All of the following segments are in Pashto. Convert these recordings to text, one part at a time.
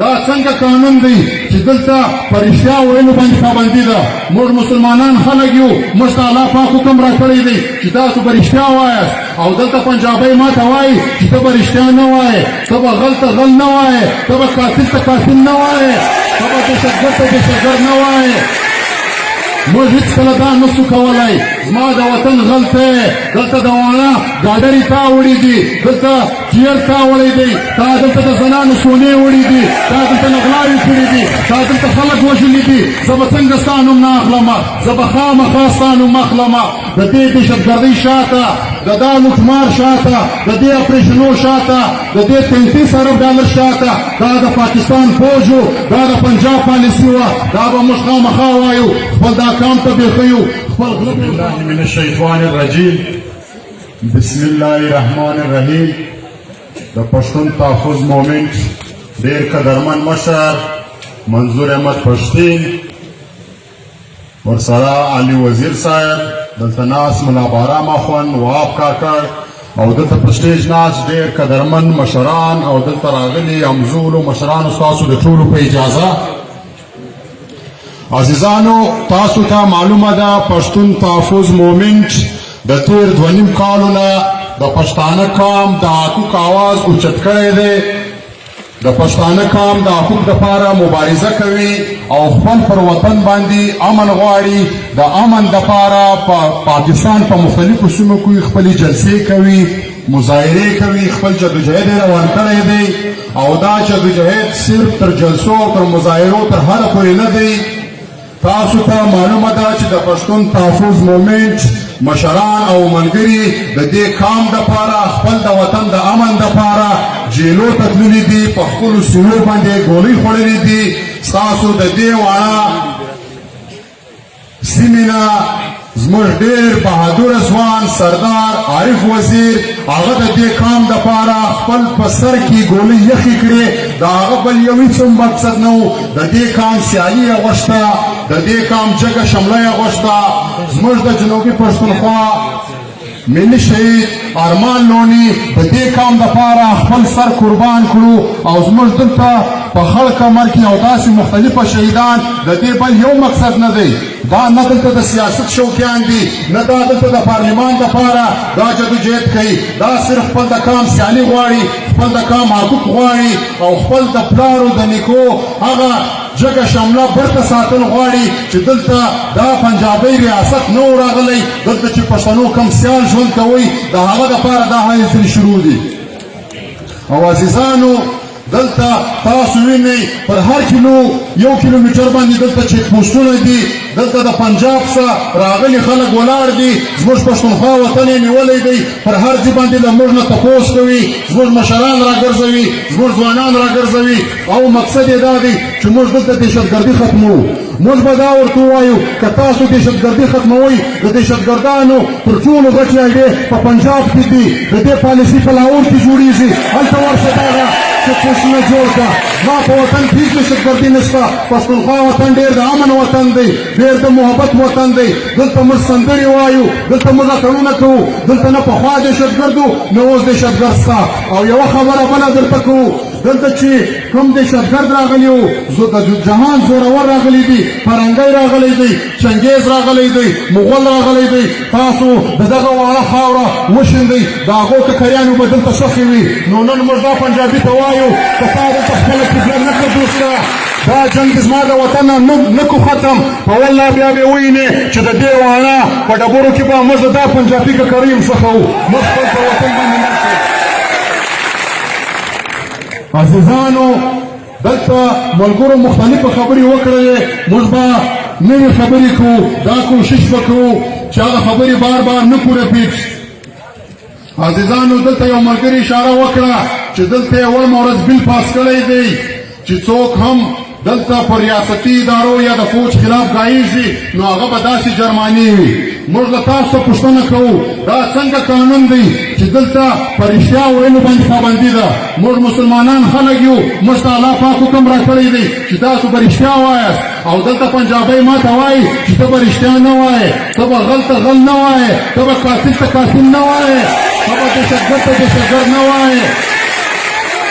دا څنګه قانون دی چې دلته په رښتیا ویلو باندې پابندي ده. موږ مسلمانان خلک یو، موږ ته الله پاک حکم راکړی دی چې تاسو به رښتیا وایاست، او دلته پنجابی ما ته وایي چې ته به رښتیا نه وایې، ته به غل ته غل نه وایې، ته به قاتل ته قاتل نه وایې، ته به دهشتګرد ته دهشتګرد نه وایې. موږ هیڅکله دا نسو کولی. زما د وطن غلطه دلته د واڼه ګاډرې تا وړي دي، دلته چیر تا وړی دی، تا دلته د زنانو سونې وړي دي، تا دلته نغلاوې کړي دي، تا دلته خلک وژلي دي. زه به څنګه ستا نوم نه اخلمه، زه به خامخا ستا نوم اخلمه. د دې دهشتګردۍ شاته، د دا لوټمار شاته، د دې اپریشنو شاته، د دې 33 ارب ډالر شاته دا د پاکستان فوج و، دا د پنجاب پالیسي وه. دا به موږ خامخا وایو، خپل دا کام ته بیخیو. بسم الله من الشیطان الرجیم، بسم الله الرحمن الرحیم. د پښتون تحفظ مومنټ ډیر قدرمن مشر منظور احمد پښتین، ورسره علي وزیر صاحب، دلته ناست ملا بارام اخوند، وهاب کاکړ، او دلته په سټیج ناست ډیر قدرمن مشران، او دلته راغلي همزولو مشرانو، ستاسو د ټولو په اجازه. عزیزانو، تاسو ته معلومه ده پښتون تحفظ مومنټ د تیر 2.5 کالو نه د پښتانه قام د حقوق آواز اوچت کړی دی. د پښتانه قام د حقوق دپاره مبارزه کوي او خپل پر وطن باندې امن غواړي. د امن دپاره په پاکستان په مختلفو سیمو کې خپلې جلسې کوي، مظاهرې کوي، خپل جدوجهد یې روان کړی دی. او دا جدوجهد صرف تر جلسو او تر مظاهرو تر حده پورې نه دی. تاسو ته معلومه ده چې د پښتون تحفظ مومنټ مشران او ملګري د دې کام دپاره، خپل د وطن د امن دپاره جیلو ته تللي دي، په خپلو سینو باندې ګولۍ خوړلې دي. ستاسو د دې واړه سیمې نه زموږ ډېر بهادر ځوان سردار عارف وزیر، هغه د دې کام دپاره خپل په سر کې ګولۍ یخې کړې. د هغه بل یو هېڅ هم مقصد نه و. د دې کام سیالي یې غوښته، د دې کام جګه شمله یې غوښته. زموږ د جنوبي پښتونخوا ملي شهید ارمان لوني د دې کام دپاره خپل سر قربان کړو، او زموږ دلته په خړ کمر کې او داسې مختلفه شهیدان. د دې بل یو مقصد نه دی، دا نه دلته د سیاست شوقیان دي، نه دا دلته د پارلمان دپاره دا جدوجهد کوي. دا صرف خپل د کام سیالي غواړي، خپل د کام حقوق غواړي، او خپل د پلارو د نیکو هغه جګه شمله برته ساتل غواړي چې دلته دا پنجابی ریاست نه و راغلی. دلته چې پښتنو کم سیال ژوند کوي، د هغه دپاره دا حایل شروع دي. او عزیزانو، دلته تاسو وینئ پر هر یو کیلومتر باندې دلته چیک پوسټونه دي. دلته د پنجاب څخه راغلي خلک ولاړ دي، زموږ پښتونخوا وطن یې نیولی دی. پر هر ځای باندې له موږ نه تپوس کوي، زموږ مشران راګرځوي، زموږ ځوانان راګرځوي. او مقصد یې دا دی چې موږ دلته دهشتګردي ختموو. موږ به دا ورته ووایو که تاسو دهشتګردي ختموئ، د دهشتګردانو تر ټولو غټې اډې په پنجاب کې دي. د دې پالیسي په لاهور کې جوړېږي، هلته ورشه دغه چکپوسټونه جوړ کړه. ما په وطن کې هېڅ دهشتګردي نشته. پښتونخوا وطن ډېر د امن وطن دی، ډېر د محبت وطن دی. دلته موږ سندرې وایو، دلته موږ اتڼونه کوو. دلته نه پخوا دهشتګرد و، نه اوس دهشتګرد شته. او یوه خبره بله درته کوو، دلته چې کوم دهشتګرد راغلی و، د جهان زورور راغلی دی، فرنګی راغلی دی، چنګیز راغلی دی، مغول راغلی دی. تاسو د دغه واړه خاوره وشیندئ، د هغو ککریانو به دلته ښخې وي. نو نن موږ دا پنجابي ته وایو که تا دلته خپله قبله نه کړه دوسته، دا جنګ زما د وطن نه کو ختم. په والله بیا به ووینې چې د دې واڼه په ډبرو کې به موږ د دا پنجابي ککرۍ هم ښخوو. موږ خپل په وطن باندې نه کړو. عزیزانو، دلته ملګرو مختلفه خبرې وکړلې، موږ به نوې خبرې کوو. دا کوشش به کوو چې هغه خبرې بار بار نه کړو ریپیټ. عزیزانو، دلته یو ملګري اشاره وکړه چې دلته یې وړ مورز بل پاس کړی دی چې څوک هم دلته په ریاستي ادارو یا د فوج خلاف ګایېږي نو هغه به داسې جرمانې وي. موږ له تاسو څخه پوښتنه کوو، دا څنګه قانون دی چې دلته په رښتیا ویلو باندې پابندي ده؟ موږ مسلمانان خلک یو، موږ ته الله پاک حکم راکړی دی چې تاسو به رښتیا وایاست. او دلته پنجابی ما ته وایي چې ته به رښتیا نه وایې، ته به غل ته غل نه وایې، ته به قاتل ته قاتل نه وایې، ته به دهشتګرد ته دهشتګرد نه وایې.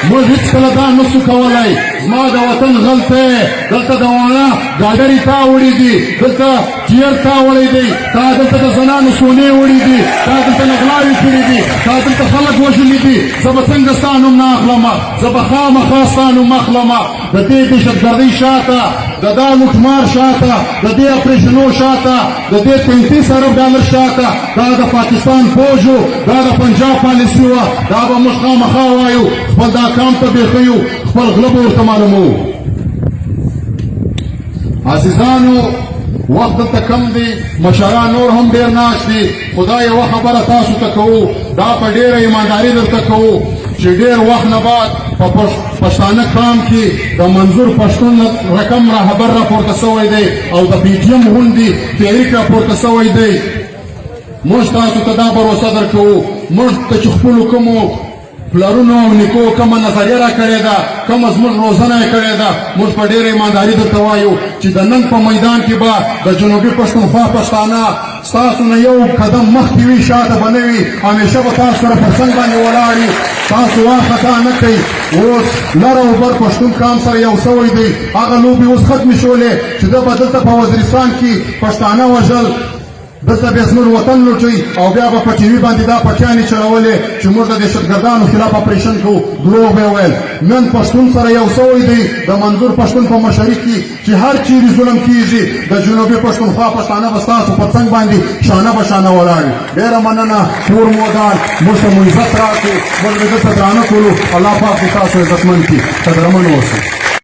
موږ هېڅکله دا نسو کولی زما د وطن غلطی دلته د واڼه ګاډرې تا وړي دي دلته چیر تا وړی دی تا دلته د زنانو سونې وړي دي تا دلته نغلاوې کړي دي تا دلته خلک وژلي دي زه به څنګه ستا نوم نه اخلمه زه به خامخا ستا نوم اخلمه د دې دهشتګردۍ شاته د دا لوټمار شاته د دې اپریشنو شاته د دې 35 ارب ډالر شاته دا د پاکستان فوجو دا د پنجاب پالیسي وه دا به موږ خامخا وایو خپل دا کام ته بیخیو خپل غله به ورته معلومو عزیزانو وخت دلته کم دی مشران نور هم ډېر ناست دي خدا یوه خبره تاسو ته کوو دا په ډېره ایمانداري درته کوو چې ډېر وخت نه بعد په پښتانه کام کې د منظور پښتون رقم رهبر راپورته سوی دی او د پی ټي ایم غوندې تحریک راپورته سوی دی موږ تاسو ته دا بروسه درکوو موږ ته چې خپلو کومو پلرونو او نیکو کومه نظریه را کړې ده کومه زموږ روزنه یې کړې ده موږ په ډېره ایمانداري درته وایو چې د نن په میدان کې به د جنوبي پښتونخوا پښتانه ستاسو نه یو قدم مخکې وي شاته به نه وي همیشه به تاسو سره پر څنګ باندې ولاړ وي تاسو وارخطا نه کوئ اوس لر او بر پښتون کام سره یو سوی دی هغه لوبې اوس ختمې شولې چې ده به دلته په وزیرستان کې پښتانه وژل دلته بیا زموږ وطن لوټوي او بیا به په ټي وي باندې دا پټیانې چلولې چې موږ د دهشتګردانو خلاف اپریشن کوو دروغ به یې ویل نن پښتون سره یو سوی دی د منظور پښتون په مشري کې چې هر چیرې ظلم کېږي د جنوبي پښتونخوا پښتانه به ستاسو په څنګ باندې شانه به شانه ولاړ وي ډېره مننه کور مو ودان موږ ته مو عزت راکړو موږ به دلته درانه کړو الله پاک دې تاسو عزتمند کړي قدرمن اوسئ